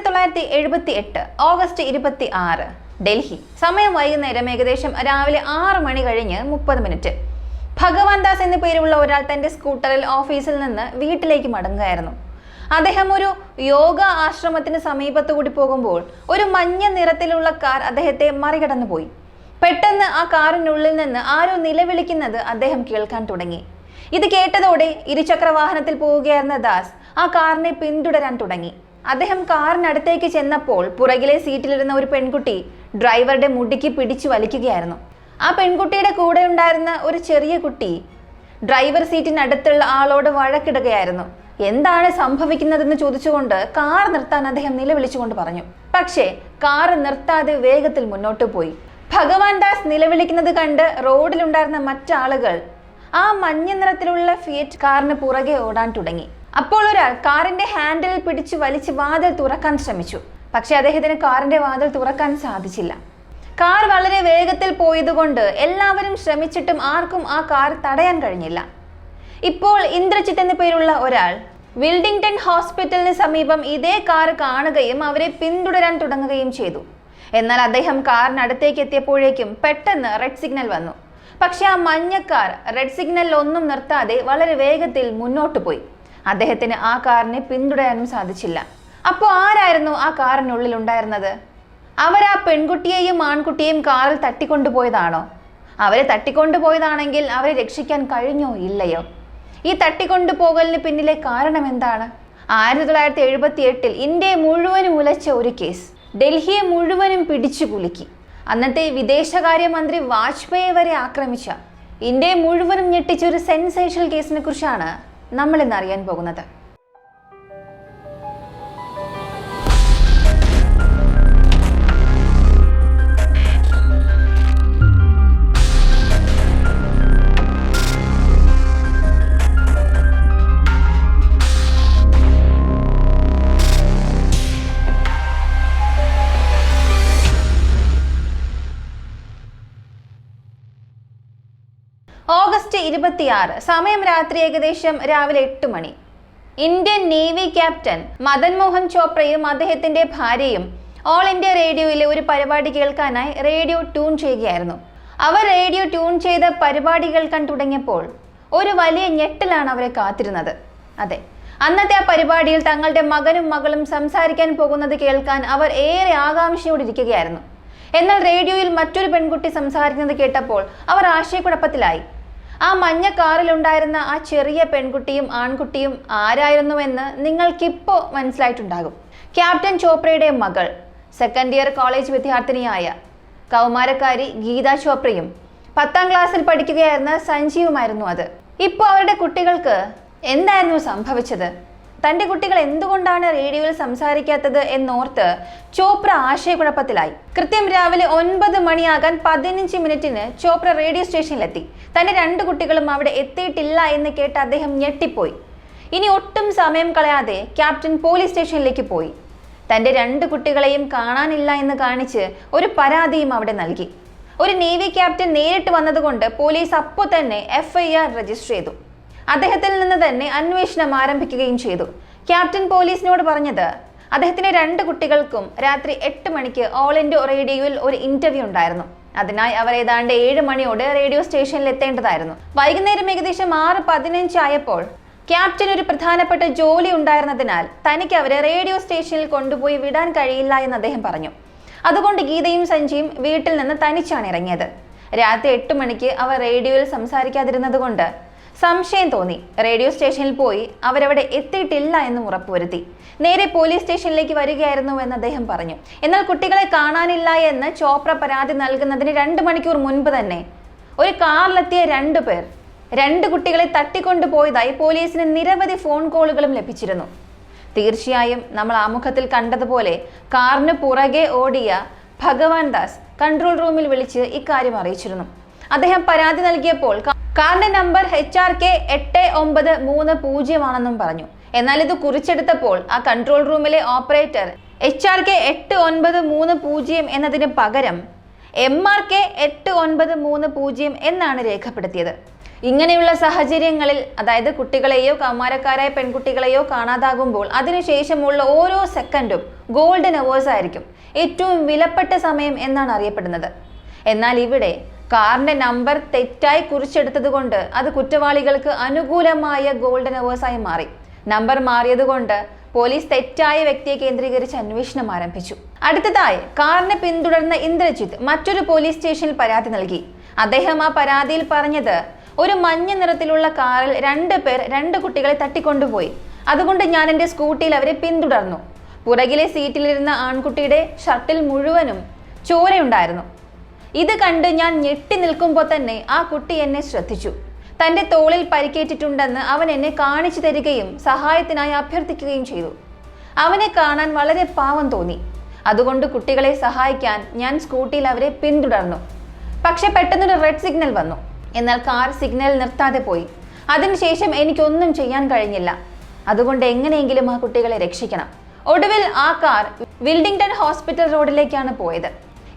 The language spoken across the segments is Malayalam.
1978 ഓഗസ്റ്റ് 26 ഡൽഹി. സമയം വൈകുന്നേരം ഏകദേശം രാവിലെ 6 മണി കഴിഞ്ഞ് 30 മിനിറ്റ്. ഭഗവാൻ ദാസ് എന്ന പേരുള്ള ഒരാൾ തന്റെ സ്കൂട്ടറിൽ ഓഫീസിൽ നിന്ന് വീട്ടിലേക്ക് മടങ്ങുകയായിരുന്നു. അദ്ദേഹം ഒരു യോഗ ആശ്രമത്തിന് സമീപത്തുകൂടി പോകുമ്പോൾ ഒരു മഞ്ഞ നിറത്തിലുള്ള കാർ അദ്ദേഹത്തെ മറികടന്നു പോയി. പെട്ടെന്ന് ആ കാറിനുള്ളിൽ നിന്ന് ആരോ നിലവിളിക്കുന്നത് അദ്ദേഹം കേൾക്കാൻ തുടങ്ങി. ഇത് കേട്ടതോടെ ഇരുചക്ര വാഹനത്തിൽ പോവുകയായിരുന്ന ദാസ് ആ കാറിനെ പിന്തുടരാൻ തുടങ്ങി. അദ്ദേഹം കാറിനടുത്തേക്ക് ചെന്നപ്പോൾ പുറകിലെ സീറ്റിലിരുന്ന ഒരു പെൺകുട്ടി ഡ്രൈവറുടെ മുടിക്ക് പിടിച്ചു വലിക്കുകയായിരുന്നു. ആ പെൺകുട്ടിയുടെ കൂടെ ഉണ്ടായിരുന്ന ഒരു ചെറിയ കുട്ടി ഡ്രൈവർ സീറ്റിനടുത്തുള്ള ആളോട് വഴക്കിടുകയായിരുന്നു. എന്താണ് സംഭവിക്കുന്നതെന്ന് ചോദിച്ചുകൊണ്ട് കാർ നിർത്താൻ അദ്ദേഹം നിലവിളിച്ചുകൊണ്ട് പറഞ്ഞു. പക്ഷേ കാർ നിർത്താതെ വേഗത്തിൽ മുന്നോട്ട് പോയി. ഭഗവാൻ ദാസ് നിലവിളിക്കുന്നത് കണ്ട് റോഡിലുണ്ടായിരുന്ന മറ്റാളുകൾ ആ മഞ്ഞ നിറത്തിലുള്ള ഫിയറ്റ് കാറിന് പുറകെ ഓടാൻ തുടങ്ങി. അപ്പോൾ ഒരാൾ കാറിന്റെ ഹാൻഡിൽ പിടിച്ചു വലിച്ച് വാതിൽ തുറക്കാൻ ശ്രമിച്ചു. പക്ഷെ അദ്ദേഹത്തിന് കാറിന്റെ വാതിൽ തുറക്കാൻ സാധിച്ചില്ല. കാർ വളരെ വേഗത്തിൽ പോയതുകൊണ്ട് എല്ലാവരും ശ്രമിച്ചിട്ടും ആർക്കും ആ കാർ തടയാൻ കഴിഞ്ഞില്ല. ഇപ്പോൾ ഇന്ദ്രജിത്ത് എന്ന പേരുള്ള ഒരാൾ വിൽഡിംഗ്ടൺ ഹോസ്പിറ്റലിന് സമീപം ഇതേ കാർ കാണുകയും അവരെ പിന്തുടരാൻ തുടങ്ങുകയും ചെയ്തു. എന്നാൽ അദ്ദേഹം കാറിനടുത്തേക്ക് എത്തിയപ്പോഴേക്കും പെട്ടെന്ന് റെഡ് സിഗ്നൽ വന്നു. പക്ഷെ ആ മഞ്ഞക്കാർ റെഡ് സിഗ്നലിൽ ഒന്നും നിർത്താതെ വളരെ വേഗത്തിൽ മുന്നോട്ട് പോയി. അദ്ദേഹത്തിന് ആ കാറിനെ പിന്തുടരാനും സാധിച്ചില്ല. അപ്പോൾ ആരായിരുന്നു ആ കാറിനുള്ളിൽ ഉണ്ടായിരുന്നത്? അവർ ആ പെൺകുട്ടിയെയും ആൺകുട്ടിയെയും കാറിൽ തട്ടിക്കൊണ്ടുപോയതാണോ? അവരെ തട്ടിക്കൊണ്ടുപോയതാണെങ്കിൽ അവരെ രക്ഷിക്കാൻ കഴിഞ്ഞോ ഇല്ലയോ? ഈ തട്ടിക്കൊണ്ടുപോകലിന് പിന്നിലെ കാരണം എന്താണ്? 1978 ഇന്ത്യയെ മുഴുവനും ഉലച്ച ഒരു കേസ് ഡൽഹിയെ മുഴുവനും പിടിച്ചു കുലുക്കി. അന്നത്തെ വിദേശകാര്യമന്ത്രി വാജ്പേയി വരെ ആക്രമിച്ച, ഇന്ത്യയെ മുഴുവനും ഞെട്ടിച്ച ഒരു സെൻസേഷണൽ കേസിനെ കുറിച്ചാണ് നമ്മൾ ഇന്ന് അറിയാൻ പോകുന്നത്. ഓഗസ്റ്റ് 26 സമയം രാത്രി ഏകദേശം രാവിലെ 8 മണി. Indian navy captain Madan Mohan ചോപ്രയും അദ്ദേഹത്തിന്റെ ഭാര്യയും ഓൾ ഇന്ത്യ റേഡിയോയിലെ ഒരു പരിപാടി കേൾക്കാനായി റേഡിയോ ട്യൂൺ ചെയ്യുകയായിരുന്നു. അവർ റേഡിയോ ട്യൂൺ ചെയ്ത പരിപാടി കേൾക്കാൻ തുടങ്ങിയപ്പോൾ ഒരു വലിയ ഞെട്ടലാണ് അവരെ കാത്തിരുന്നത്. അതെ, അന്നത്തെ ആ പരിപാടിയിൽ തങ്ങളുടെ മകനും മകളും സംസാരിക്കാൻ പോകുന്നത് കേൾക്കാൻ അവർ ഏറെ ആകാംക്ഷയോടെ ഇരിക്കുകയായിരുന്നു. എന്നാൽ റേഡിയോയിൽ മറ്റൊരു പെൺകുട്ടി സംസാരിക്കുന്നത് കേട്ടപ്പോൾ അവർ ആശയക്കുഴപ്പത്തിലായി. ആ മഞ്ഞ കാറിലുണ്ടായിരുന്ന ആ ചെറിയ പെൺകുട്ടിയും ആൺകുട്ടിയും ആരായിരുന്നുവെന്ന് നിങ്ങൾക്കിപ്പോൾ മനസ്സിലായിട്ടുണ്ടാകും. ക്യാപ്റ്റൻ ചോപ്രയുടെ മകൾ, സെക്കൻഡ് ഇയർ കോളേജ് വിദ്യാർത്ഥിനിയായ കൗമാരക്കാരി ഗീത ചോപ്രയും 10ാം ക്ലാസ്സിൽ പഠിക്കുകയായിരുന്ന സഞ്ജീവുമായിരുന്നു അത്. ഇപ്പോൾ അവരുടെ കുട്ടികൾക്ക് എന്തായിരുന്നു സംഭവിച്ചത്? തൻ്റെ കുട്ടികൾ എന്തുകൊണ്ടാണ് റേഡിയോയിൽ സംസാരിക്കാത്തത് എന്നോർത്ത് ചോപ്ര ആശയക്കുഴപ്പത്തിലായി. കൃത്യം രാവിലെ 9 മണിയാകാൻ 15 മിനിറ്റിന് ചോപ്ര റേഡിയോ സ്റ്റേഷനിലെത്തി. തൻ്റെ 2 കുട്ടികളും അവിടെ എത്തിയിട്ടില്ല എന്ന് കേട്ട് അദ്ദേഹം ഞെട്ടിപ്പോയി. ഇനി ഒട്ടും സമയം കളയാതെ ക്യാപ്റ്റൻ പോലീസ് സ്റ്റേഷനിലേക്ക് പോയി. തൻ്റെ 2 കുട്ടികളെയും കാണാനില്ല എന്ന് കാണിച്ച് ഒരു പരാതിയും അവിടെ നൽകി. ഒരു നേവി ക്യാപ്റ്റൻ നേരിട്ട് വന്നതുകൊണ്ട് പോലീസ് അപ്പോൾ തന്നെ FIR രജിസ്റ്റർ ചെയ്തു. അദ്ദേഹത്തിൽ നിന്ന് തന്നെ അന്വേഷണം ആരംഭിക്കുകയും ചെയ്തു. ക്യാപ്റ്റൻ പോലീസിനോട് പറഞ്ഞത് അദ്ദേഹത്തിന്റെ 2 കുട്ടികൾക്കും രാത്രി 8 മണിക്ക് ഓൾ ഇന്ത്യ റേഡിയോയിൽ ഒരു ഇന്റർവ്യൂ ഉണ്ടായിരുന്നു. അതിനായി അവർ ഏതാണ്ട് 7 മണിയോടെ റേഡിയോ സ്റ്റേഷനിൽ എത്തേണ്ടതായിരുന്നു. വൈകുന്നേരം ഏകദേശം 6:15 ആയപ്പോൾ ക്യാപ്റ്റൻ ഒരു പ്രധാനപ്പെട്ട ജോലി ഉണ്ടായിരുന്നതിനാൽ തനിക്ക് അവരെ റേഡിയോ സ്റ്റേഷനിൽ കൊണ്ടുപോയി വിടാൻ കഴിയില്ല എന്ന് അദ്ദേഹം പറഞ്ഞു. അതുകൊണ്ട് ഗീതയും സഞ്ജിയും വീട്ടിൽ നിന്ന് തനിച്ചാണ് ഇറങ്ങിയത്. രാത്രി 8 മണിക്ക് അവർ റേഡിയോയിൽ സംസാരിക്കാതിരുന്നത് കൊണ്ട് സംശയം തോന്നി. റേഡിയോ സ്റ്റേഷനിൽ പോയി അവരവിടെ എത്തിയിട്ടില്ല എന്നും ഉറപ്പുവരുത്തി. നേരെ പോലീസ് സ്റ്റേഷനിലേക്ക് വരികയായിരുന്നു എന്ന് അദ്ദേഹം പറഞ്ഞു. എന്നാൽ കുട്ടികളെ കാണാനില്ല എന്ന് ചോപ്ര പരാതി നൽകുന്നതിന് 2 മണിക്കൂർ മുൻപ് തന്നെ ഒരു കാറിലെത്തിയ 2 പേർ 2 കുട്ടികളെ തട്ടിക്കൊണ്ടുപോയതായി പോലീസിന് നിരവധി ഫോൺ കോളുകളും ലഭിച്ചിരുന്നു. തീർച്ചയായും നമ്മൾ ആമുഖത്തിൽ കണ്ടതുപോലെ കാറിന് പുറകെ ഓടിയ ഭഗവാൻ ദാസ് കൺട്രോൾ റൂമിൽ വിളിച്ച് ഇക്കാര്യം അറിയിച്ചിരുന്നു. അദ്ദേഹം പരാതി നൽകിയപ്പോൾ കാറിന്റെ നമ്പർ HRK 8930 ആണെന്നും പറഞ്ഞു. എന്നാൽ ഇത് കുറിച്ചെടുത്തപ്പോൾ ആ കൺട്രോൾ റൂമിലെ ഓപ്പറേറ്റർ HRK 8930 എന്നതിന് പകരം MRK 8930 എന്നാണ് രേഖപ്പെടുത്തിയത്. ഇങ്ങനെയുള്ള സാഹചര്യങ്ങളിൽ, അതായത് കുട്ടികളെയോ കൗമാരക്കാരായ പെൺകുട്ടികളെയോ കാണാതാകുമ്പോൾ അതിനുശേഷമുള്ള ഓരോ സെക്കൻഡും ഗോൾഡൻ അവേഴ്സ് ആയിരിക്കും, ഏറ്റവും വിലപ്പെട്ട സമയം എന്നാണ് അറിയപ്പെടുന്നത്. എന്നാൽ ഇവിടെ കാറിന്റെ നമ്പർ തെറ്റായി കുറിച്ചെടുത്തത് കൊണ്ട് അത് കുറ്റവാളികൾക്ക് അനുകൂലമായ ഗോൾഡൻ അവേഴ്സായി മാറി. നമ്പർ മാറിയതുകൊണ്ട് പോലീസ് തെറ്റായ വ്യക്തിയെ കേന്ദ്രീകരിച്ച് അന്വേഷണം ആരംഭിച്ചു. അടുത്തതായി കാറിനെ പിന്തുടർന്ന ഇന്ദ്രജിത്ത് മറ്റൊരു പോലീസ് സ്റ്റേഷനിൽ പരാതി നൽകി. അദ്ദേഹം ആ പരാതിയിൽ പറഞ്ഞത്, ഒരു മഞ്ഞ നിറത്തിലുള്ള കാറിൽ 2 പേർ 2 കുട്ടികളെ തട്ടിക്കൊണ്ടുപോയി. അതുകൊണ്ട് ഞാൻ എൻ്റെ സ്കൂട്ടിയിൽ അവരെ പിന്തുടർന്നു. പുറകിലെ സീറ്റിലിരുന്ന ആൺകുട്ടിയുടെ ഷർട്ടിൽ മുഴുവനും ചോരയുണ്ടായിരുന്നു. ഇത് കണ്ട് ഞാൻ ഞെട്ടി നിൽക്കുമ്പോൾ തന്നെ ആ കുട്ടി എന്നെ ശ്രദ്ധിച്ചു. തൻ്റെ തോളിൽ പരിക്കേറ്റിട്ടുണ്ടെന്ന് അവൻ എന്നെ കാണിച്ചു തരികയും സഹായത്തിനായി അഭ്യർത്ഥിക്കുകയും ചെയ്തു. അവനെ കാണാൻ വളരെ പാവം തോന്നി. അതുകൊണ്ട് കുട്ടികളെ സഹായിക്കാൻ ഞാൻ സ്കൂട്ടിയിൽ അവരെ പിന്തുടർന്നു. പക്ഷെ പെട്ടെന്നൊരു റെഡ് സിഗ്നൽ വന്നു. എന്നാൽ കാർ സിഗ്നൽ നിർത്താതെ പോയി. അതിനുശേഷം എനിക്കൊന്നും ചെയ്യാൻ കഴിഞ്ഞില്ല. അതുകൊണ്ട് എങ്ങനെയെങ്കിലും ആ കുട്ടികളെ രക്ഷിക്കണം. ഒടുവിൽ ആ കാർ വിൽഡിംഗ്ടൺ ഹോസ്പിറ്റൽ റോഡിലേക്കാണ് പോയത്.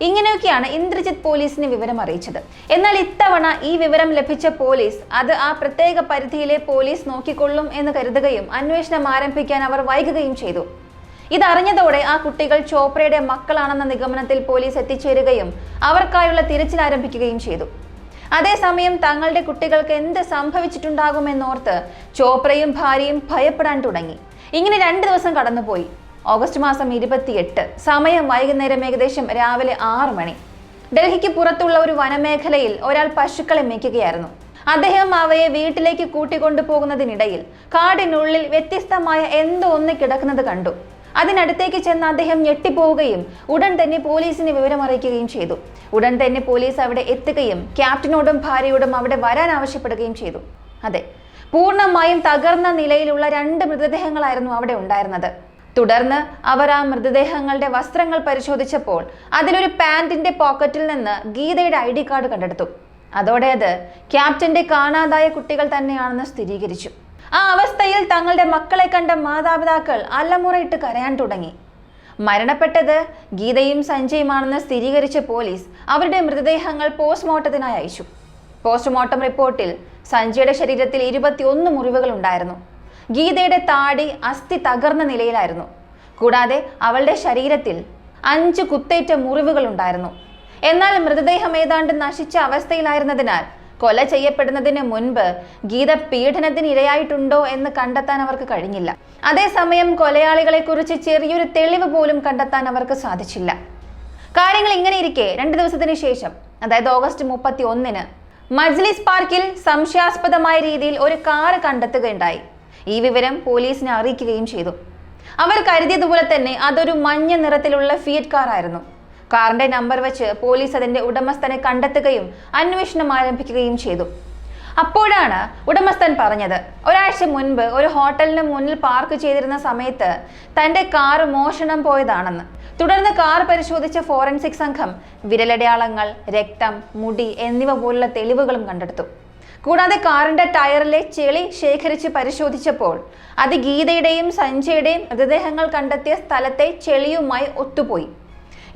ഇങ്ങനെയൊക്കെയാണ് ഇന്ദ്രജിത്ത് പോലീസിനെ വിവരം അറിയിച്ചത്. എന്നാൽ ഇത്തവണ ഈ വിവരം ലഭിച്ച പോലീസ് അത് ആ പ്രത്യേക പരിധിയിലെ പോലീസ് നോക്കിക്കൊള്ളും എന്ന് കരുതുകയും അന്വേഷണം ആരംഭിക്കാൻ അവർ വൈകുകയും ചെയ്തു. ഇതറിഞ്ഞതോടെ ആ കുട്ടികൾ ചോപ്രയുടെ മക്കളാണെന്ന നിഗമനത്തിൽ പോലീസ് എത്തിച്ചേരുകയും അവർക്കായുള്ള തിരച്ചിൽ ആരംഭിക്കുകയും ചെയ്തു. അതേസമയം തങ്ങളുടെ കുട്ടികൾക്ക് എന്ത് സംഭവിച്ചിട്ടുണ്ടാകുമെന്നോർത്ത് ചോപ്രയും ഭാര്യയും ഭയപ്പെടാൻ തുടങ്ങി. ഇങ്ങനെ 2 ദിവസം കടന്നുപോയി. ഓഗസ്റ്റ് മാസം 28, സമയം വൈകുന്നേരം ഏകദേശം രാവിലെ 6 മണി. ഡൽഹിക്ക് പുറത്തുള്ള ഒരു വനമേഖലയിൽ ഒരാൾ പശുക്കളെ മേയ്ക്കുകയായിരുന്നു. അദ്ദേഹം അവയെ വീട്ടിലേക്ക് കൂട്ടിക്കൊണ്ടുപോകുന്നതിനിടയിൽ കാടിനുള്ളിൽ വ്യത്യസ്തമായ എന്തോ ഒന്ന് കിടക്കുന്നത് കണ്ടു. അതിനടുത്തേക്ക് ചെന്ന് അദ്ദേഹം ഞെട്ടിപ്പോവുകയും ഉടൻ തന്നെ പോലീസിനെ വിവരം അറിയിക്കുകയും ചെയ്തു. ഉടൻ തന്നെ പോലീസ് അവിടെ എത്തുകയും ക്യാപ്റ്റനോടും ഭാര്യയോടും അവിടെ വരാൻ ആവശ്യപ്പെടുകയും ചെയ്തു. അതെ, പൂർണ്ണമായും തകർന്ന നിലയിലുള്ള 2 മൃതദേഹങ്ങളായിരുന്നു അവിടെ ഉണ്ടായിരുന്നത്. തുടർന്ന് അവർ ആ മൃതദേഹങ്ങളുടെ വസ്ത്രങ്ങൾ പരിശോധിച്ചപ്പോൾ അതിലൊരു പാന്റിന്റെ പോക്കറ്റിൽ നിന്ന് ഗീതയുടെ ID കാർഡ് കണ്ടെടുത്തു. അതോടെ അത് ക്യാപ്റ്റന്റെ കാണാതായ കുട്ടികൾ തന്നെയാണെന്ന് സ്ഥിരീകരിച്ചു. ആ അവസ്ഥയിൽ തങ്ങളുടെ മക്കളെ കണ്ട മാതാപിതാക്കൾ അലമുറയിട്ട് കരയാൻ തുടങ്ങി. മരണപ്പെട്ടത് ഗീതയും സഞ്ജയുമാണെന്ന് സ്ഥിരീകരിച്ച പോലീസ് അവരുടെ മൃതദേഹങ്ങൾ പോസ്റ്റ്മോർട്ടത്തിനായി അയച്ചു. പോസ്റ്റ്മോർട്ടം റിപ്പോർട്ടിൽ സഞ്ജയുടെ ശരീരത്തിൽ 21 മുറിവുകൾ ഉണ്ടായിരുന്നു. ഗീതയുടെ താടി അസ്ഥി തകർന്ന നിലയിലായിരുന്നു. കൂടാതെ അവളുടെ ശരീരത്തിൽ 5 കുത്തേറ്റ മുറിവുകൾ ഉണ്ടായിരുന്നു. എന്നാൽ മൃതദേഹം ഏതാണ്ട് നശിച്ച അവസ്ഥയിലായിരുന്നതിനാൽ കൊല ചെയ്യപ്പെടുന്നതിന് മുൻപ് ഗീത പീഡനത്തിന് ഇരയായിട്ടുണ്ടോ എന്ന് കണ്ടെത്താൻ അവർക്ക് കഴിഞ്ഞില്ല. അതേസമയം കൊലയാളികളെ കുറിച്ച് ചെറിയൊരു തെളിവ് പോലും കണ്ടെത്താൻ അവർക്ക് സാധിച്ചില്ല. കാര്യങ്ങൾ ഇങ്ങനെ ഇരിക്കെ 2 ദിവസത്തിന് ശേഷം, അതായത് ഓഗസ്റ്റ് 31-ന് മജ്ലിസ് പാർക്കിൽ സംശയാസ്പദമായ രീതിയിൽ ഒരു കാർ കണ്ടെത്തുകയുണ്ടായി. ഈ വിവരം പോലീസിനെ അറിയിക്കുകയും ചെയ്തു. അവർ കരുതിയതുപോലെ തന്നെ അതൊരു മഞ്ഞ നിറത്തിലുള്ള ഫിയറ്റ് കാർ ആയിരുന്നു. കാറിന്റെ നമ്പർ വെച്ച് പോലീസ് അതിന്റെ ഉടമസ്ഥനെ കണ്ടെത്തുകയും അന്വേഷണം ആരംഭിക്കുകയും ചെയ്തു. അപ്പോഴാണ് ഉടമസ്ഥൻ പറഞ്ഞത്, ഒരാഴ്ച മുൻപ് ഒരു ഹോട്ടലിന് മുന്നിൽ പാർക്ക് ചെയ്തിരുന്ന സമയത്ത് തന്റെ കാർ മോഷണം പോയതാണെന്ന്. തുടർന്ന് കാർ പരിശോധിച്ച ഫോറൻസിക് സംഘം വിരലടയാളങ്ങൾ, രക്തം, മുടി എന്നിവ പോലുള്ള തെളിവുകളും കണ്ടെടുത്തു. കൂടാതെ കാറിന്റെ ടയറിലെ ചെളി ശേഖരിച്ച് പരിശോധിച്ചപ്പോൾ അത് ഗീതയുടെയും സഞ്ജയുടെയും മൃതദേഹങ്ങൾ കണ്ടെത്തിയ സ്ഥലത്തെ ചെളിയുമായി ഒത്തുപോയി.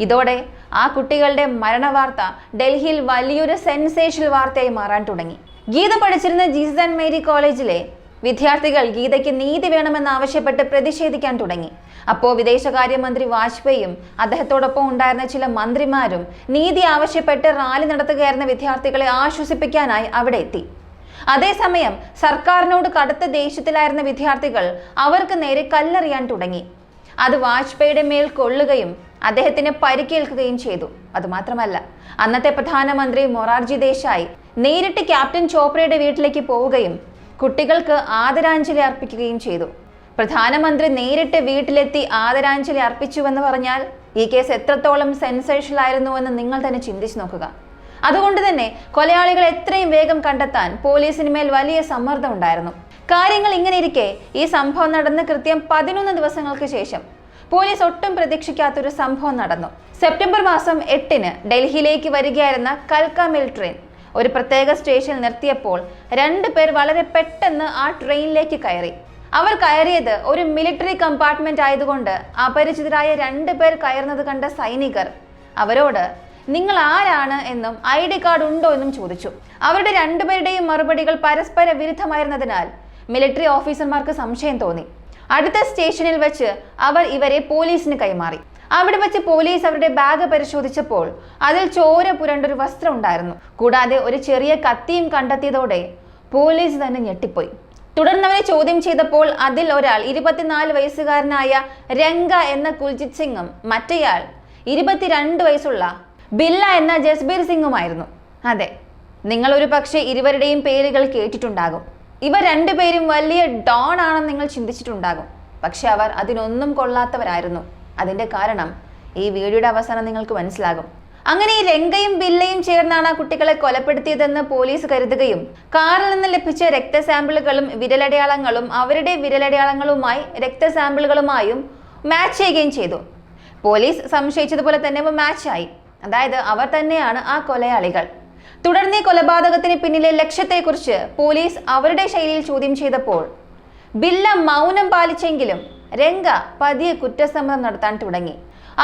ഇതോടെ ആ കുട്ടികളുടെ മരണവാർത്ത ഡൽഹിയിൽ വലിയൊരു സെൻസേഷണൽ വാർത്തയായി മാറാൻ തുടങ്ങി. ഗീത പഠിച്ചിരുന്ന ജീസസ് ആൻഡ് മേരി കോളേജിലെ വിദ്യാർത്ഥികൾ ഗീതയ്ക്ക് നീതി വേണമെന്നാവശ്യപ്പെട്ട് പ്രതിഷേധിക്കാൻ തുടങ്ങി. അപ്പോൾ വിദേശകാര്യമന്ത്രി വാജ്പേയിയും അദ്ദേഹത്തോടൊപ്പം ഉണ്ടായിരുന്ന ചില മന്ത്രിമാരും നീതി ആവശ്യപ്പെട്ട് റാലി നടത്തുകയായിരുന്ന വിദ്യാർത്ഥികളെ ആശ്വസിപ്പിക്കാനായി അവിടെ എത്തി. അതേസമയം സർക്കാരിനോട് കടുത്ത ദേഷ്യത്തിലായിരുന്ന വിദ്യാർത്ഥികൾ അവർക്ക് നേരെ കല്ലെറിയാൻ തുടങ്ങി. അത് വാജ്പേയിയുടെ മേൽ കൊള്ളുകയും അദ്ദേഹത്തിന് പരിക്കേൽക്കുകയും ചെയ്തു. അതുമാത്രമല്ല, അന്നത്തെ പ്രധാനമന്ത്രി മൊറാർജി ദേശായി നേരിട്ട് ക്യാപ്റ്റൻ ചോപ്രയുടെ വീട്ടിലേക്ക് പോവുകയും കുട്ടികൾക്ക് ആദരാഞ്ജലി അർപ്പിക്കുകയും ചെയ്തു. പ്രധാനമന്ത്രി നേരിട്ട് വീട്ടിലെത്തി ആദരാഞ്ജലി അർപ്പിച്ചുവെന്ന് പറഞ്ഞാൽ ഈ കേസ് എത്രത്തോളം സെൻസേഷണൽ ആയിരുന്നുവെന്ന് നിങ്ങൾ തന്നെ ചിന്തിച്ചു നോക്കുക. അതുകൊണ്ട് തന്നെ കൊലയാളികൾ എത്രയും വേഗം കണ്ടെത്താൻ പോലീസിന് മേൽ വലിയ സമ്മർദ്ദം ഉണ്ടായിരുന്നു. കാര്യങ്ങൾ ഇങ്ങനെ ഇരിക്കെ ഈ സംഭവം നടന്ന് കൃത്യം 11 ദിവസങ്ങൾക്ക് ശേഷം പോലീസ് ഒട്ടും പ്രതീക്ഷിക്കാത്തൊരു സംഭവം നടന്നു. സെപ്റ്റംബർ മാസം 8-ന് ഡൽഹിയിലേക്ക് വരികയായിരുന്ന കൽക്ക മെയിൽ ട്രെയിൻ ഒരു പ്രത്യേക സ്റ്റേഷനിൽ നിർത്തിയപ്പോൾ 2 പേർ വളരെ പെട്ടെന്ന് ആ ട്രെയിനിലേക്ക് കയറി. അവർ കയറിയത് ഒരു മിലിറ്ററി കമ്പാർട്ട്മെന്റ് ആയതുകൊണ്ട് അപരിചിതരായ 2 പേർ കയറുന്നത് കണ്ട സൈനികർ അവരോട് നിങ്ങൾ ആരാണ് എന്നും ID കാർഡ് ഉണ്ടോ എന്നും ചോദിച്ചു. അവരുടെ രണ്ടുപേരുടെയും മറുപടികൾ പരസ്പര വിരുദ്ധമായിരുന്നതിനാൽ മിലിറ്ററി ഓഫീസർമാർക്ക് സംശയം തോന്നി. അടുത്ത സ്റ്റേഷനിൽ വെച്ച് അവർ ഇവരെ പോലീസിന് കൈമാറി. അവിടെ വെച്ച് പോലീസ് അവരുടെ ബാഗ് പരിശോധിച്ചപ്പോൾ അതിൽ ചോര പുരണ്ടൊരു വസ്ത്രം ഉണ്ടായിരുന്നു. കൂടാതെ ഒരു ചെറിയ കത്തിയും കണ്ടെത്തിയതോടെ പോലീസ് തന്നെ ഞെട്ടിപ്പോയി. തുടർന്നവരെ ചോദ്യം ചെയ്തപ്പോൾ അതിൽ ഒരാൾ 24 വയസ്സുകാരനായ രംഗ എന്ന കുൽജിത് സിംഗും മറ്റേയാൾ 22 വയസ്സുള്ള ബില്ല എന്ന ജസ്ബീർ സിംഗുമായിരുന്നു. അതെ, നിങ്ങൾ ഒരു പക്ഷേ ഇരുവരുടെയും പേരുകൾ കേട്ടിട്ടുണ്ടാകും. ഇവർ രണ്ടുപേരും വലിയ ഡോൺ ആണെന്ന് നിങ്ങൾ ചിന്തിച്ചിട്ടുണ്ടാകും. പക്ഷെ അവർ അതിനൊന്നും കൊള്ളാത്തവരായിരുന്നു. അതിന്റെ കാരണം ഈ വീഡിയോയുടെ അവസാനം നിങ്ങൾക്ക് മനസ്സിലാകും. അങ്ങനെ ഈ രംഗയും ബില്ലയും ചേർന്നാണ് ആ കുട്ടികളെ കൊലപ്പെടുത്തിയതെന്ന് പോലീസ് കരുതുകയും കാറിൽ നിന്ന് ലഭിച്ച രക്തസാമ്പിളുകളും വിരലടയാളങ്ങളും അവരുടെ വിരലടയാളങ്ങളുമായി രക്തസാമ്പിളുകളുമായും മാച്ച് ചെയ്യുകയും ചെയ്തു. പോലീസ് സംശയിച്ചതുപോലെ തന്നെ മാച്ചായി. അതായത് അവർ തന്നെയാണ് ആ കൊലയാളികൾ. തുടർന്ന് കൊലപാതകത്തിന് പിന്നിലെ ലക്ഷ്യത്തെക്കുറിച്ച് പോലീസ് അവരുടെ ശൈലിയിൽ ചോദ്യം ചെയ്തപ്പോൾ ബില്ല മൗനം പാലിച്ചെങ്കിലും രംഗ പതിയെ കുറ്റസമ്മതം നടത്താൻ തുടങ്ങി.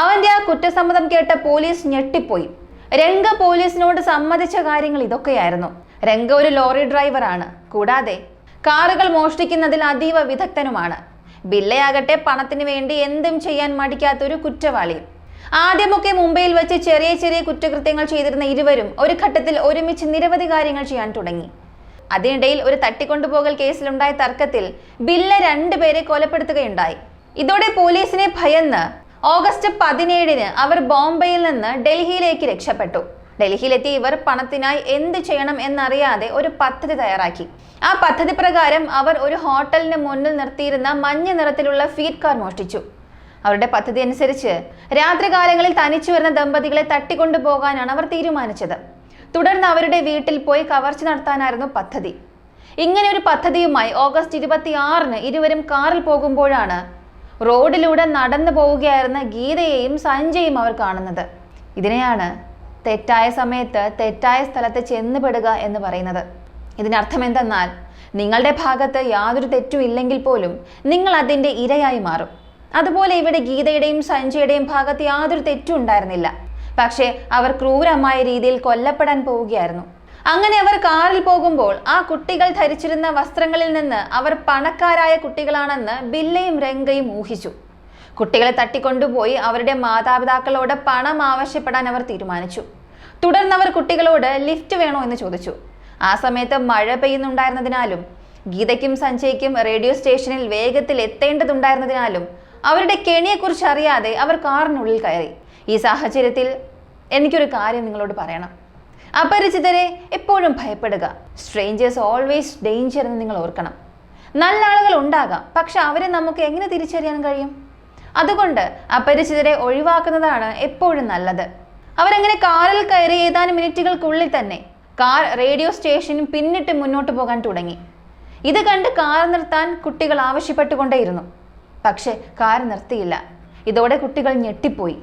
അവന്റെ ആ കുറ്റസമ്മതം കേട്ട പോലീസ് ഞെട്ടിപ്പോയി. രംഗ പോലീസിനോട് സമ്മതിച്ച കാര്യങ്ങൾ ഇതൊക്കെയായിരുന്നു. രംഗ ഒരു ലോറി ഡ്രൈവറാണ്. കൂടാതെ കാറുകൾ മോഷ്ടിക്കുന്നതിൽ അതീവ വിദഗ്ധനുമാണ്. ബില്ലയാകട്ടെ പണത്തിന് വേണ്ടി എന്തും ചെയ്യാൻ മടിക്കാത്തൊരു കുറ്റവാളി. ആദ്യമൊക്കെ മുംബൈയിൽ വെച്ച് ചെറിയ ചെറിയ കുറ്റകൃത്യങ്ങൾ ചെയ്തിരുന്ന ഇരുവരും ഒരു ഘട്ടത്തിൽ ഒരുമിച്ച് നിരവധി കാര്യങ്ങൾ ചെയ്യാൻ തുടങ്ങി. അതിനിടയിൽ ഒരു തട്ടിക്കൊണ്ടുപോകൽ കേസിലുണ്ടായ തർക്കത്തിൽ ബില്ല 2 പേരെ കൊലപ്പെടുത്തുകയുണ്ടായി. ഇതോടെ പോലീസിനെ ഭയന്ന് ഓഗസ്റ്റ് 17-ന് അവർ ബോംബെയിൽ നിന്ന് ഡൽഹിയിലേക്ക് രക്ഷപ്പെട്ടു. ഡൽഹിയിലെത്തി ഇവർ പണത്തിനായി എന്ത് ചെയ്യണം എന്നറിയാതെ ഒരു പദ്ധതി തയ്യാറാക്കി. ആ പദ്ധതി പ്രകാരം അവർ ഒരു ഹോട്ടലിന് മുന്നിൽ നിർത്തിയിരുന്ന മഞ്ഞ നിറത്തിലുള്ള ഫീഡ് കാർ മോഷ്ടിച്ചു. അവരുടെ പദ്ധതി അനുസരിച്ച് രാത്രികാലങ്ങളിൽ തനിച്ചു വരുന്ന ദമ്പതികളെ തട്ടിക്കൊണ്ടുപോകാനാണ് അവർ തീരുമാനിച്ചത്. തുടർന്ന് അവരുടെ വീട്ടിൽ പോയി കവർച്ച നടത്താനായിരുന്നു പദ്ധതി. ഇങ്ങനെ ഒരു പദ്ധതിയുമായി ഓഗസ്റ്റ് 26-ന് ഇരുവരും കാറിൽ പോകുമ്പോഴാണ് റോഡിലൂടെ നടന്നു പോവുകയായിരുന്ന ഗീതയെയും സഞ്ജയും അവർ കാണുന്നത്. ഇതിനെയാണ് തെറ്റായ സമയത്ത് തെറ്റായ സ്ഥലത്ത് ചെന്നുപെടുക എന്ന് പറയുന്നത്. ഇതിനർത്ഥം എന്തെന്നാൽ നിങ്ങളുടെ ഭാഗത്ത് യാതൊരു തെറ്റും ഇല്ലെങ്കിൽ പോലും നിങ്ങൾ അതിൻ്റെ ഇരയായി മാറും. അതുപോലെ ഇവിടെ ഗീതയുടെയും സഞ്ജയുടെയും ഭാഗത്ത് യാതൊരു തെറ്റും ഉണ്ടായിരുന്നില്ല. പക്ഷേ അവർ ക്രൂരമായ രീതിയിൽ കൊല്ലപ്പെടാൻ പോവുകയായിരുന്നു. അങ്ങനെ അവർ കാറിൽ പോകുമ്പോൾ ആ കുട്ടികൾ ധരിച്ചിരുന്ന വസ്ത്രങ്ങളിൽ നിന്ന് അവർ പണക്കാരായ കുട്ടികളാണെന്ന് ബില്ലയും രംഗയും ഊഹിച്ചു. കുട്ടികളെ തട്ടിക്കൊണ്ടുപോയി അവരുടെ മാതാപിതാക്കളോട് പണം ആവശ്യപ്പെടാൻ അവർ തീരുമാനിച്ചു. തുടർന്ന് അവർ കുട്ടികളോട് ലിഫ്റ്റ് വേണോ എന്ന് ചോദിച്ചു. ആ സമയത്ത് മഴ പെയ്യുന്നുണ്ടായിരുന്നതിനാലും ഗീതയ്ക്കും സഞ്ജയ്ക്കും റേഡിയോ സ്റ്റേഷനിൽ വേഗത്തിൽ എത്തേണ്ടതുണ്ടായിരുന്നതിനാലും അവരുടെ കെണിയെക്കുറിച്ച് അറിയാതെ അവർ കാറിനുള്ളിൽ കയറി. ഈ സാഹചര്യത്തിൽ എനിക്കൊരു കാര്യം നിങ്ങളോട് പറയണം. അപരിചിതരെ എപ്പോഴും ഭയപ്പെടുക. സ്ട്രേഞ്ചേഴ്സ് ഓൾവേസ് ഡേഞ്ചർ എന്ന് നിങ്ങൾ ഓർക്കണം. നല്ല ആളുകൾ ഉണ്ടാകാം, പക്ഷെ അവരെ നമുക്ക് എങ്ങനെ തിരിച്ചറിയാൻ കഴിയും? അതുകൊണ്ട് അപരിചിതരെ ഒഴിവാക്കുന്നതാണ് എപ്പോഴും നല്ലത്. അവരങ്ങനെ കാറിൽ കയറി ഏതാനും മിനിറ്റുകൾക്കുള്ളിൽ തന്നെ കാർ റേഡിയോ സ്റ്റേഷനും പിന്നിട്ട് മുന്നോട്ട് പോകാൻ തുടങ്ങി. ഇത് കണ്ട് കാർ നിർത്താൻ കുട്ടികൾ ആവശ്യപ്പെട്ടുകൊണ്ടേയിരുന്നു. പക്ഷെ കാർ നിർത്തിയില്ല. ഇതോടെ കുട്ടികൾ ഞെട്ടിപ്പോയി.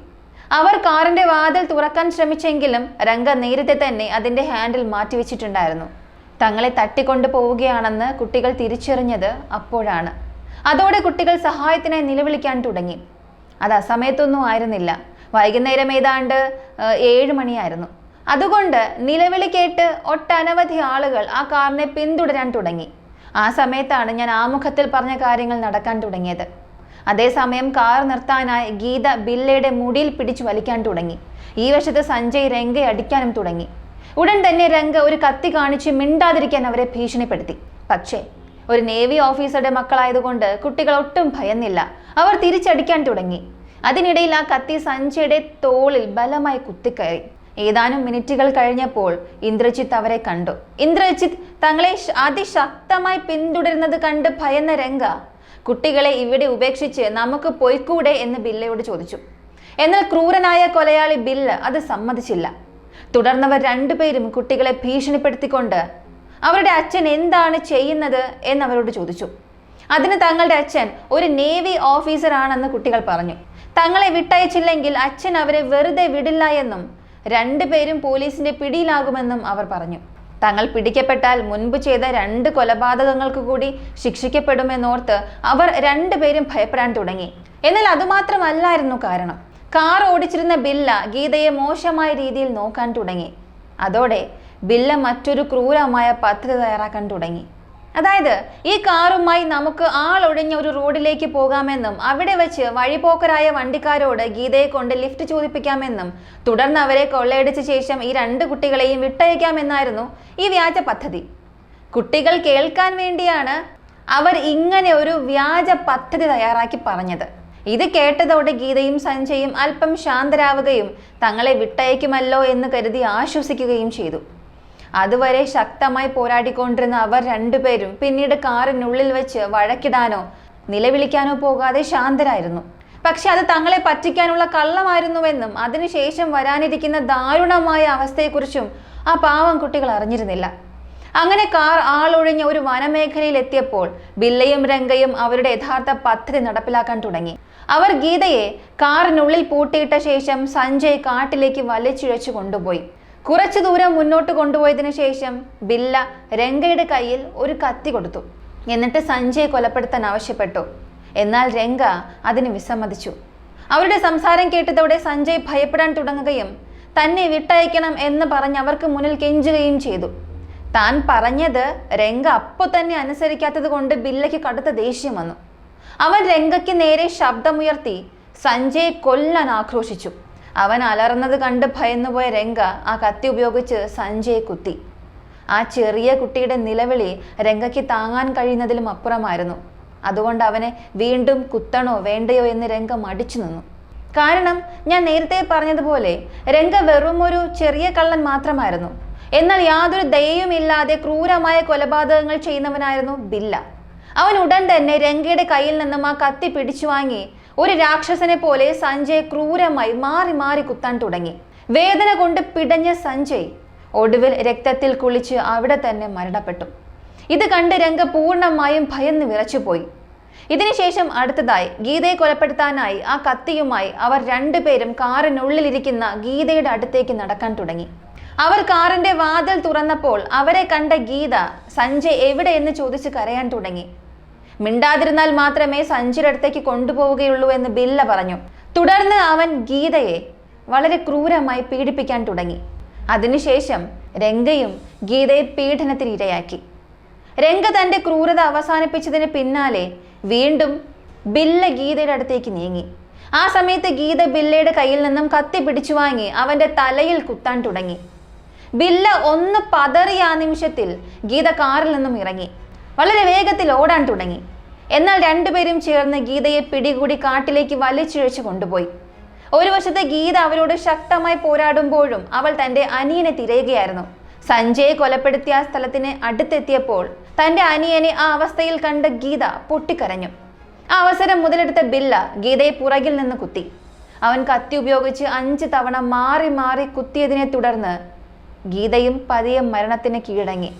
അവർ കാറിന്റെ വാതിൽ തുറക്കാൻ ശ്രമിച്ചെങ്കിലും രംഗ നേരത്തെ തന്നെ അതിന്റെ ഹാൻഡിൽ മാറ്റിവെച്ചിട്ടുണ്ടായിരുന്നു. തങ്ങളെ തട്ടിക്കൊണ്ടു പോവുകയാണെന്ന് കുട്ടികൾ തിരിച്ചറിഞ്ഞത് അപ്പോഴാണ്. അതോടെ കുട്ടികൾ സഹായത്തിനായി നിലവിളിക്കാൻ തുടങ്ങി. അത് അസമയത്തൊന്നും ആയിരുന്നില്ല. വൈകുന്നേരം ഏതാണ്ട് 7 മണിയായിരുന്നു. അതുകൊണ്ട് നിലവിളി കേട്ട് ഒട്ടനവധി ആളുകൾ ആ കാറിനെ പിന്തുടരാൻ തുടങ്ങി. ആ സമയത്താണ് ഞാൻ ആമുഖത്തിൽ പറഞ്ഞ കാര്യങ്ങൾ നടക്കാൻ തുടങ്ങിയത്. അതേസമയം കാർ നിർത്താനായി ഗീത ബില്ലയുടെ മുടിയിൽ പിടിച്ചു വലിക്കാൻ തുടങ്ങി. ഈ വശത്ത് സഞ്ജയ് രംഗയെ അടിക്കാനും തുടങ്ങി. ഉടൻ തന്നെ രംഗ ഒരു കത്തി കാണിച്ച് മിണ്ടാതിരിക്കാൻ അവരെ ഭീഷണിപ്പെടുത്തി. പക്ഷേ ഒരു നേവി ഓഫീസറുടെ മക്കളായതുകൊണ്ട് കുട്ടികൾ ഒട്ടും ഭയന്നില്ല. അവർ തിരിച്ചടിക്കാൻ തുടങ്ങി. അതിനിടയിൽ ആ കത്തി സഞ്ജയുടെ തോളിൽ ബലമായി കുത്തിക്കയറി. ഏതാനും മിനിറ്റുകൾ കഴിഞ്ഞപ്പോൾ ഇന്ദ്രജിത്ത് അവരെ കണ്ടു. ഇന്ദ്രജിത്ത് തങ്ങളെ അതിശക്തമായി പിന്തുടരുന്നത് കണ്ട് ഭയന്ന രംഗ കുട്ടികളെ ഇവിടെ ഉപേക്ഷിച്ച് നമുക്ക് പോയിക്കൂടെ എന്ന് ബില്ലയോട് ചോദിച്ചു. എന്നാൽ ക്രൂരനായ കൊലയാളി ബില്ല അത് സമ്മതിച്ചില്ല. തുടർന്നവർ 2 പേരും കുട്ടികളെ ഭീഷണിപ്പെടുത്തിക്കൊണ്ട് അവരുടെ അച്ഛൻ എന്താണ് ചെയ്യുന്നത് എന്നവരോട് ചോദിച്ചു. അതിന് തങ്ങളുടെ അച്ഛൻ ഒരു നേവി ഓഫീസർ ആണെന്ന് കുട്ടികൾ പറഞ്ഞു. തങ്ങളെ വിട്ടയച്ചില്ലെങ്കിൽ അച്ഛൻ അവരെ വെറുതെ വിടില്ല എന്നും 2 പേരും പോലീസിന്റെ പിടിയിലാകുമെന്നും അവർ പറഞ്ഞു. തങ്ങൾ പിടിക്കപ്പെട്ടാൽ മുൻപ് ചെയ്ത 2 കൊലപാതകങ്ങൾക്ക് കൂടി ശിക്ഷിക്കപ്പെടുമെന്നോർത്ത് അവർ 2 പേരും ഭയപ്പെടാൻ തുടങ്ങി. എന്നാൽ അതുമാത്രമല്ലായിരുന്നു കാരണം. കാർ ഓടിച്ചിരുന്ന ബില്ല ഗീതയെ മോശമായ രീതിയിൽ നോക്കാൻ തുടങ്ങി. അതോടെ ബില്ല മറ്റൊരു ക്രൂരമായ പദ്ധതി തയ്യാറാക്കാൻ തുടങ്ങി. അതായത്, ഈ കാറുമായി നമുക്ക് ആളൊഴിഞ്ഞ ഒരു റോഡിലേക്ക് പോകാമെന്നും അവിടെ വെച്ച് വഴിപോക്കരായ വണ്ടിക്കാരോട് ഗീതയെ കൊണ്ട് ലിഫ്റ്റ് ചോദിപ്പിക്കാമെന്നും തുടർന്ന് അവരെ കൊള്ളയടിച്ച ശേഷം ഈ 2 കുട്ടികളെയും വിട്ടയക്കാമെന്നായിരുന്നു ഈ വ്യാജ പദ്ധതി. കുട്ടികൾ കേൾക്കാൻ വേണ്ടിയാണ് അവർ ഇങ്ങനെ ഒരു വ്യാജ പദ്ധതി തയ്യാറാക്കി പറഞ്ഞത്. ഇത് കേട്ടതോടെ ഗീതയും സഞ്ജയും അല്പം ശാന്തരാവുകയും തങ്ങളെ വിട്ടയക്കുമല്ലോ എന്ന് കരുതി ആശ്വസിക്കുകയും ചെയ്തു. അതുവരെ ശക്തമായി പോരാടിക്കൊണ്ടിരുന്ന അവർ 2 പേരും പിന്നീട് കാറിനുള്ളിൽ വെച്ച് വഴക്കിടാനോ നിലവിളിക്കാനോ പോകാതെ ശാന്തരായിരുന്നു. പക്ഷെ അത് തങ്ങളെ പറ്റിക്കാനുള്ള കള്ളമായിരുന്നുവെന്നും അതിനുശേഷം വരാനിരിക്കുന്ന ദാരുണമായ അവസ്ഥയെക്കുറിച്ചും ആ പാവം കുട്ടികൾ അറിഞ്ഞിരുന്നില്ല. അങ്ങനെ കാർ ആളൊഴിഞ്ഞ ഒരു വനമേഖലയിൽ എത്തിയപ്പോൾ ബില്ലയും രംഗയും അവരുടെ യഥാർത്ഥ പദ്ധതി നടപ്പിലാക്കാൻ തുടങ്ങി. അവർ ഗീതയെ കാറിനുള്ളിൽ പൂട്ടിയിട്ട ശേഷം സഞ്ജയ് കാട്ടിലേക്ക് വലിച്ചിഴച്ചു കൊണ്ടുപോയി. കുറച്ചു ദൂരം മുന്നോട്ട് കൊണ്ടുപോയതിനു ശേഷം ബില്ല രംഗയുടെ കയ്യിൽ ഒരു കത്തി കൊടുത്തു. എന്നിട്ട് സഞ്ജയ് കൊലപ്പെടുത്താൻ ആവശ്യപ്പെട്ടു. എന്നാൽ രംഗ അതിന് വിസമ്മതിച്ചു. അവരുടെ സംസാരം കേട്ടതോടെ സഞ്ജയ് ഭയപ്പെടാൻ തുടങ്ങുകയും തന്നെ വിട്ടയക്കണം എന്ന് പറഞ്ഞ് അവർക്ക് മുന്നിൽ കെഞ്ചുകയും ചെയ്തു. താൻ പറഞ്ഞത് രംഗ അപ്പോൾ തന്നെ അനുസരിക്കാത്തത് കൊണ്ട് ബില്ലയ്ക്ക് കടുത്ത ദേഷ്യം വന്നു. അവൻ രംഗയ്ക്ക് നേരെ ശബ്ദമുയർത്തി സഞ്ജയെ കൊല്ലാൻ ആക്രോശിച്ചു. അവൻ അലർന്നത് കണ്ട് ഭയന്നുപോയ രംഗ ആ കത്തി ഉപയോഗിച്ച് സഞ്ജയെ കുത്തി. ആ ചെറിയ കുട്ടിയുടെ നിലവിളി രംഗയ്ക്ക് താങ്ങാൻ കഴിയുന്നതിലും അപ്പുറമായിരുന്നു. അതുകൊണ്ട് അവനെ വീണ്ടും കുത്തണോ വേണ്ടയോ എന്ന് രംഗ മടിച്ചു നിന്നു. കാരണം ഞാൻ നേരത്തെ പറഞ്ഞതുപോലെ രംഗ വെറും ഒരു ചെറിയ കള്ളൻ മാത്രമായിരുന്നു. എന്നാൽ യാതൊരു ദയയുമില്ലാതെ ക്രൂരമായ കൊലപാതകങ്ങൾ ചെയ്യുന്നവനായിരുന്നു ബില്ല. അവൻ ഉടൻ തന്നെ രംഗയുടെ കയ്യിൽ നിന്നും ആ കത്തി പിടിച്ചു വാങ്ങി ഒരു രാക്ഷസനെ പോലെ സഞ്ജയ് ക്രൂരമായി മാറി മാറി കുത്താൻ തുടങ്ങി. വേദന കൊണ്ട് പിടഞ്ഞ സഞ്ജയ് ഒടുവിൽ രക്തത്തിൽ കുളിച്ച് അവിടെ തന്നെ മരണപ്പെട്ടു. ഇത് കണ്ട് രംഗ പൂർണ്ണമായും ഭയന്ന് വിറച്ചുപോയി. ഇതിനുശേഷം അടുത്തതായി ഗീതയെ കൊലപ്പെടുത്താനായി ആ കത്തിയുമായി അവർ 2 പേരും കാറിനുള്ളിലിരിക്കുന്ന ഗീതയുടെ അടുത്തേക്ക് നടക്കാൻ തുടങ്ങി. അവർ കാറിന്റെ വാതിൽ തുറന്നപ്പോൾ അവരെ കണ്ട ഗീത സഞ്ജയ് എവിടെ എന്ന് ചോദിച്ച് കരയാൻ തുടങ്ങി. മിണ്ടാതിരുന്നാൽ മാത്രമേ സഞ്ജയുടെ അടുത്തേക്ക് കൊണ്ടുപോവുകയുള്ളൂ എന്ന് ബില്ല പറഞ്ഞു. തുടർന്ന് അവൻ ഗീതയെ വളരെ ക്രൂരമായി പീഡിപ്പിക്കാൻ തുടങ്ങി. അതിനുശേഷം രംഗയും ഗീതയെ പീഡനത്തിന് ഇരയാക്കി. രംഗ തന്റെ ക്രൂരത അവസാനിപ്പിച്ചതിന് പിന്നാലെ വീണ്ടും ബില്ല ഗീതയുടെ അടുത്തേക്ക് നീങ്ങി. ആ സമയത്ത് ഗീത ബില്ലയുടെ കയ്യിൽ നിന്നും കത്തി പിടിച്ചു വാങ്ങി അവന്റെ തലയിൽ കുത്താൻ തുടങ്ങി. ബില്ല ഒന്ന് പതറിയ ആ നിമിഷത്തിൽ ഗീത കാറിൽ നിന്നും ഇറങ്ങി വളരെ വേഗത്തിൽ ഓടാൻ തുടങ്ങി. എന്നാൽ 2 പേരും ചേർന്ന് ഗീതയെ പിടികൂടി കാട്ടിലേക്ക് വലിച്ചിഴച്ചു കൊണ്ടുപോയി. ഒരു വശത്ത് ഗീത അവരോട് ശക്തമായി പോരാടുമ്പോഴും അവൾ തന്റെ അനിയനെ തിരയുകയായിരുന്നു. സഞ്ജയെ കൊലപ്പെടുത്തിയ ആ സ്ഥലത്തിന് അടുത്തെത്തിയപ്പോൾ തന്റെ അനിയനെ ആ അവസ്ഥയിൽ കണ്ട ഗീത പൊട്ടിക്കരഞ്ഞു. ആ അവസരം മുതലെടുത്ത ബില്ല ഗീതയെ പുറകിൽ നിന്ന് കുത്തി. അവൻ കത്തി ഉപയോഗിച്ച് 5 തവണ മാറി മാറി കുത്തിയതിനെ തുടർന്ന് ഗീതയും പതിയെ മരണത്തിന് കീഴടങ്ങി.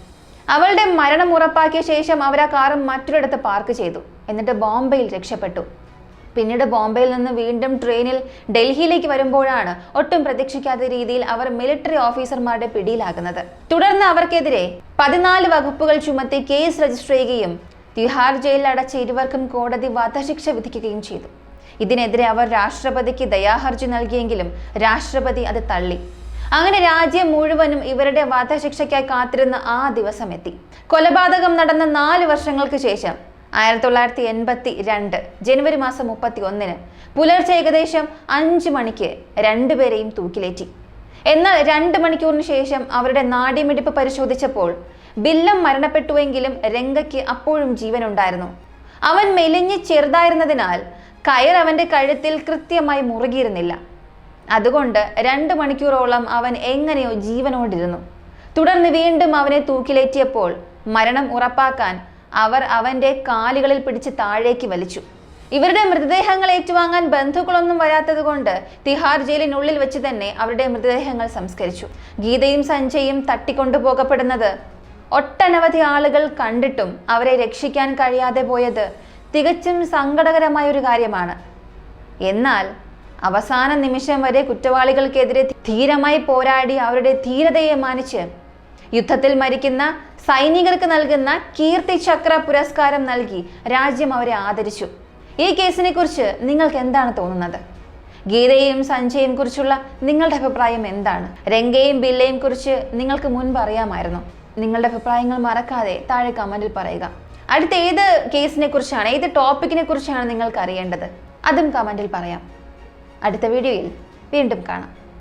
അവളുടെ മരണം ഉറപ്പാക്കിയ ശേഷം അവർ ആ കാറും മറ്റൊരിടത്ത് പാർക്ക് ചെയ്തു. എന്നിട്ട് ബോംബെയിൽ രക്ഷപ്പെട്ടു. പിന്നീട് ബോംബെയിൽ നിന്ന് വീണ്ടും ട്രെയിനിൽ ഡൽഹിയിലേക്ക് വരുമ്പോഴാണ് ഒട്ടും പ്രതീക്ഷിക്കാത്ത രീതിയിൽ അവർ മിലിറ്ററി ഓഫീസർമാരുടെ പിടിയിലാകുന്നത്. തുടർന്ന് അവർക്കെതിരെ 14 വകുപ്പുകൾ ചുമത്തി കേസ് രജിസ്റ്റർ ചെയ്യുകയും തിഹാർ ജയിലിൽ അടച്ച ഇരുവർക്കും കോടതി വധശിക്ഷ വിധിക്കുകയും ചെയ്തു. ഇതിനെതിരെ അവർ രാഷ്ട്രപതിക്ക് ദയാഹർജി നൽകിയെങ്കിലും രാഷ്ട്രപതി അത് തള്ളി. അങ്ങനെ രാജ്യം മുഴുവനും ഇവരുടെ വധശിക്ഷയ്ക്കായി കാത്തിരുന്ന ആ ദിവസം എത്തി. കൊലപാതകം നടന്ന 4 വർഷങ്ങൾക്ക് ശേഷം 1982 ജനുവരി മാസം 31 പുലർച്ചെ ഏകദേശം 5 മണിക്ക് 2 പേരെയും തൂക്കിലേറ്റി. എന്നാൽ 2 മണിക്കൂറിന് ശേഷം അവരുടെ നാഡീമിടിപ്പ് പരിശോധിച്ചപ്പോൾ ബില്ലം മരണപ്പെട്ടുവെങ്കിലും രംഗയ്ക്ക് അപ്പോഴും ജീവനുണ്ടായിരുന്നു. അവൻ മെലിഞ്ഞ് ചെറുതായിരുന്നതിനാൽ കയർ അവന്റെ കഴുത്തിൽ കൃത്യമായി മുറുകിയിരുന്നില്ല. അതുകൊണ്ട് 2 മണിക്കൂറോളം അവൻ എങ്ങനെയോ ജീവനോടിരുന്നു. തുടർന്ന് വീണ്ടും അവനെ തൂക്കിലേറ്റിയപ്പോൾ മരണം ഉറപ്പാക്കാൻ അവർ അവന്റെ കാലുകളിൽ പിടിച്ച് താഴേക്ക് വലിച്ചു. ഇവരുടെ മൃതദേഹങ്ങൾ ഏറ്റുവാങ്ങാൻ ബന്ധുക്കളൊന്നും വരാത്തത് കൊണ്ട് തിഹാർ ജയിലിനുള്ളിൽ വെച്ച് തന്നെ അവരുടെ മൃതദേഹങ്ങൾ സംസ്കരിച്ചു. ഗീതയും സഞ്ജയും തട്ടിക്കൊണ്ടുപോകപ്പെടുന്നത് ഒട്ടനവധി ആളുകൾ കണ്ടിട്ടും അവരെ രക്ഷിക്കാൻ കഴിയാതെ പോയത് തികച്ചും സങ്കടകരമായ ഒരു കാര്യമാണ്. എന്നാൽ അവസാന നിമിഷം വരെ കുറ്റവാളികൾക്കെതിരെ ധീരമായി പോരാടി അവരുടെ ധീരതയെ മാനിച്ച് യുദ്ധത്തിൽ മരിക്കുന്ന സൈനികർക്ക് നൽകുന്ന കീർത്തി ചക്ര പുരസ്കാരം നൽകി രാജ്യം അവരെ ആദരിച്ചു. ഈ കേസിനെ കുറിച്ച് നിങ്ങൾക്ക് എന്താണ് തോന്നുന്നത്? ഗീതയെയും സഞ്ജയെയും കുറിച്ചുള്ള നിങ്ങളുടെ അഭിപ്രായം എന്താണ്? രംഗയെയും ബില്ലയെയും കുറിച്ച് നിങ്ങൾക്ക് മുൻപ് അറിയാമായിരുന്നു? നിങ്ങളുടെ അഭിപ്രായങ്ങൾ മറക്കാതെ താഴെ കമന്റിൽ പറയുക. അടുത്ത ഏത് കേസിനെ കുറിച്ചാണ്, ഏത് ടോപ്പിക്കിനെ കുറിച്ചാണ് നിങ്ങൾക്ക് അറിയേണ്ടത്? അതും കമന്റിൽ പറയാം. അടുത്ത വീഡിയോയിൽ വീണ്ടും കാണാം.